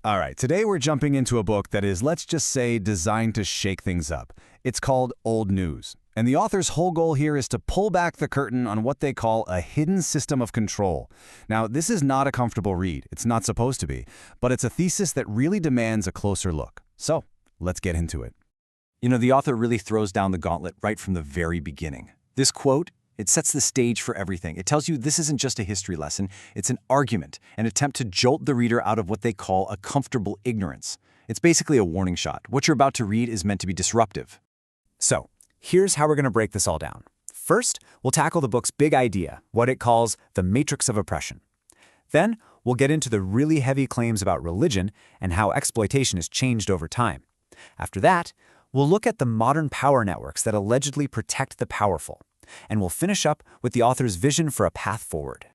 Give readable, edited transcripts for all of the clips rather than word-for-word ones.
All right, today we're jumping into a book that is, let's just say, designed to shake things up. It's called Old News, and the author's whole goal here is to pull back the curtain on what they call a hidden system of control. Now, this is not a comfortable read. It's not supposed to be, but it's a thesis that really demands a closer look. So, let's get into it. You know, the author really throws down the gauntlet right from the very beginning. This quote, it sets the stage for everything. It tells you this isn't just a history lesson, it's an argument, an attempt to jolt the reader out of what they call a comfortable ignorance. It's basically a warning shot. What you're about to read is meant to be disruptive. So, here's how we're going to break this all down. First, we'll tackle the book's big idea, what it calls the matrix of oppression. Then, we'll get into the really heavy claims about religion and how exploitation has changed over time. After that, we'll look at the modern power networks that allegedly protect the powerful. And we'll finish up with the author's vision for a path forward.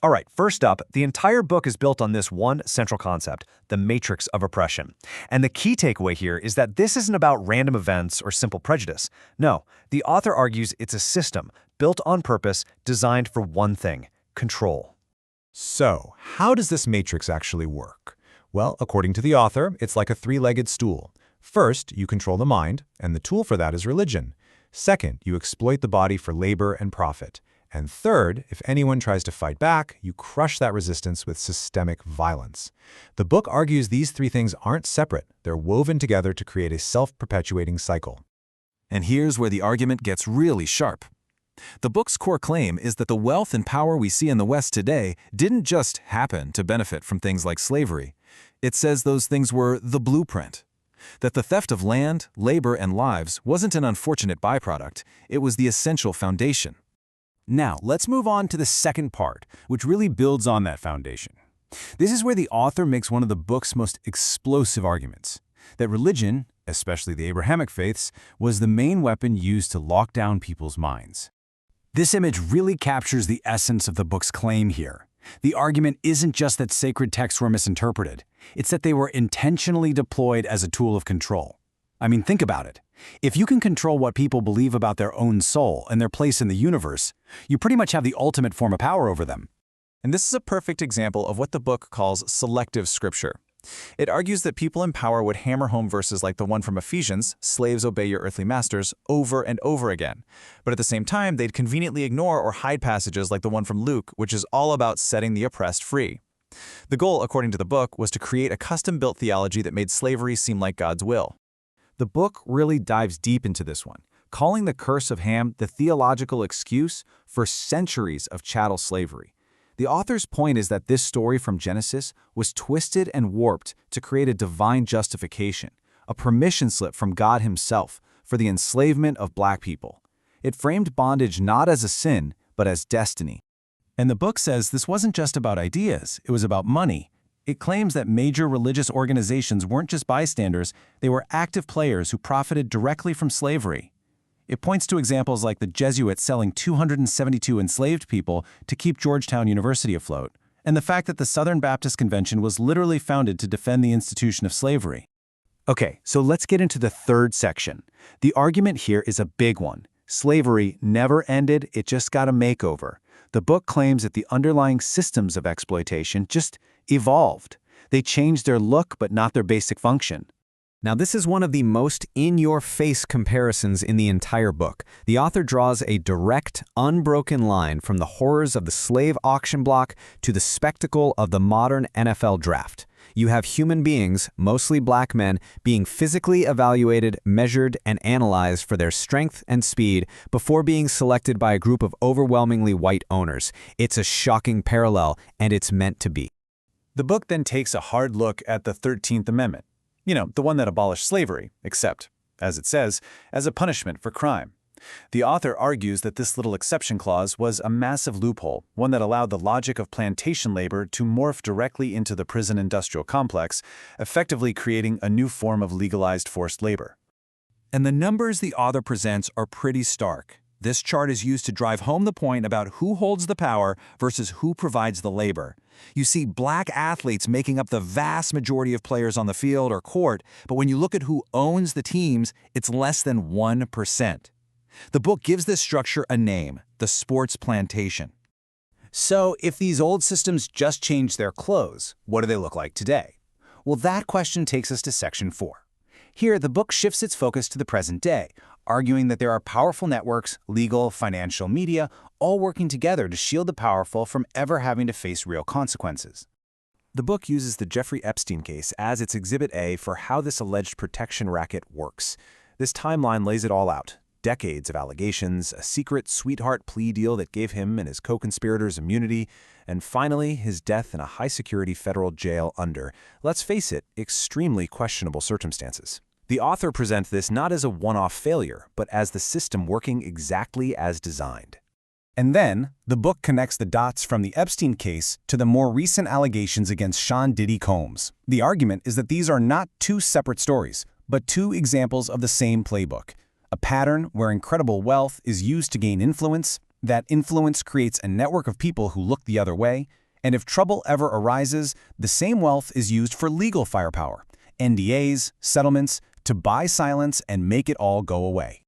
All right, first up, the entire book is built on this one central concept, the matrix of oppression. And the key takeaway here is that this isn't about random events or simple prejudice. No, the author argues it's a system built on purpose, designed for one thing: control. So, how does this matrix actually work? Well, according to the author, it's like a three-legged stool. First, you control the mind, and the tool for that is religion. Second, you exploit the body for labor and profit. And third, if anyone tries to fight back, you crush that resistance with systemic violence. The book argues these three things aren't separate. They're woven together to create a self-perpetuating cycle. And here's where the argument gets really sharp. The book's core claim is that the wealth and power we see in the West today didn't just happen to benefit from things like slavery. It says those things were the blueprint. That the theft of land, labor, and lives wasn't an unfortunate byproduct, it was the essential foundation. Now, let's move on to the second part, which really builds on that foundation. This is where the author makes one of the book's most explosive arguments, that religion, especially the Abrahamic faiths, was the main weapon used to lock down people's minds. This image really captures the essence of the book's claim here. The argument isn't just that sacred texts were misinterpreted. It's that they were intentionally deployed as a tool of control. I mean, think about it. If you can control what people believe about their own soul and their place in the universe, you pretty much have the ultimate form of power over them. And this is a perfect example of what the book calls selective scripture. It argues that people in power would hammer home verses like the one from Ephesians, slaves obey your earthly masters, over and over again. But at the same time, they'd conveniently ignore or hide passages like the one from Luke, which is all about setting the oppressed free. The goal, according to the book, was to create a custom-built theology that made slavery seem like God's will. The book really dives deep into this one, calling the curse of Ham the theological excuse for centuries of chattel slavery. The author's point is that this story from Genesis was twisted and warped to create a divine justification, a permission slip from God himself for the enslavement of black people. It framed bondage not as a sin, but as destiny. And the book says this wasn't just about ideas, it was about money. It claims that major religious organizations weren't just bystanders, they were active players who profited directly from slavery. It points to examples like the Jesuits selling 272 enslaved people to keep Georgetown University afloat, and the fact that the Southern Baptist Convention was literally founded to defend the institution of slavery. Okay, so let's get into the third section. The argument here is a big one. Slavery never ended, it just got a makeover. The book claims that the underlying systems of exploitation just evolved. They changed their look, but not their basic function. Now, this is one of the most in-your-face comparisons in the entire book. The author draws a direct, unbroken line from the horrors of the slave auction block to the spectacle of the modern NFL draft. You have human beings, mostly black men, being physically evaluated, measured, and analyzed for their strength and speed before being selected by a group of overwhelmingly white owners. It's a shocking parallel, and it's meant to be. The book then takes a hard look at the 13th Amendment. You know, the one that abolished slavery, except, as it says, as a punishment for crime. The author argues that this little exception clause was a massive loophole, one that allowed the logic of plantation labor to morph directly into the prison industrial complex, effectively creating a new form of legalized forced labor. And the numbers the author presents are pretty stark. This chart is used to drive home the point about who holds the power versus who provides the labor. You see black athletes making up the vast majority of players on the field or court, but when you look at who owns the teams, it's less than 1%. The book gives this structure a name, the sports plantation. So, if these old systems just changed their clothes, what do they look like today? Well, that question takes us to Section 4. Here, the book shifts its focus to the present day, arguing that there are powerful networks, legal, financial, media, all working together to shield the powerful from ever having to face real consequences. The book uses the Jeffrey Epstein case as its Exhibit A for how this alleged protection racket works. This timeline lays it all out. Decades of allegations, a secret sweetheart plea deal that gave him and his co-conspirators immunity, and finally, his death in a high-security federal jail under, let's face it, extremely questionable circumstances. The author presents this not as a one-off failure, but as the system working exactly as designed. And then, the book connects the dots from the Epstein case to the more recent allegations against Sean Diddy Combs. The argument is that these are not two separate stories, but two examples of the same playbook. A pattern where incredible wealth is used to gain influence, that influence creates a network of people who look the other way, and if trouble ever arises, the same wealth is used for legal firepower, NDAs, settlements, to buy silence and make it all go away.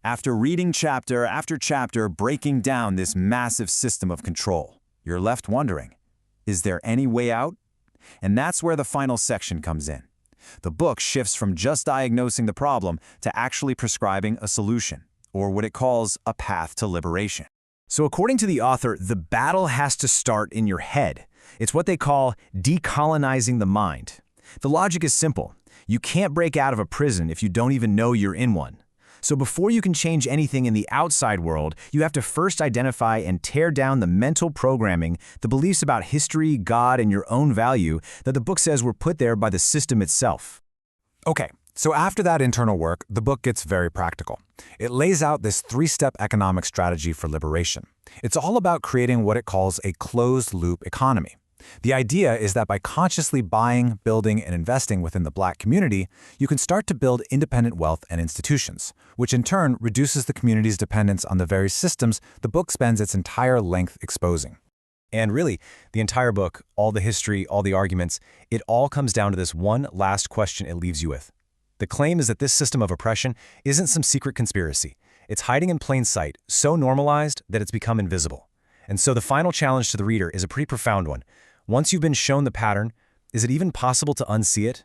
After reading chapter after chapter breaking down this massive system of control, you're left wondering, is there any way out? And that's where the final section comes in. The book shifts from just diagnosing the problem to actually prescribing a solution, or what it calls a path to liberation. So according to the author, the battle has to start in your head. It's what they call decolonizing the mind. The logic is simple. You can't break out of a prison if you don't even know you're in one. So before you can change anything in the outside world, you have to first identify and tear down the mental programming, the beliefs about history, God, and your own value that the book says were put there by the system itself. Okay, so after that internal work, the book gets very practical. It lays out this three-step economic strategy for liberation. It's all about creating what it calls a closed-loop economy. The idea is that by consciously buying, building, and investing within the Black community, you can start to build independent wealth and institutions, which in turn reduces the community's dependence on the very systems the book spends its entire length exposing. And really, the entire book, all the history, all the arguments, it all comes down to this one last question it leaves you with. The claim is that this system of oppression isn't some secret conspiracy. It's hiding in plain sight, so normalized that it's become invisible. And so the final challenge to the reader is a pretty profound one. Once you've been shown the pattern, is it even possible to unsee it?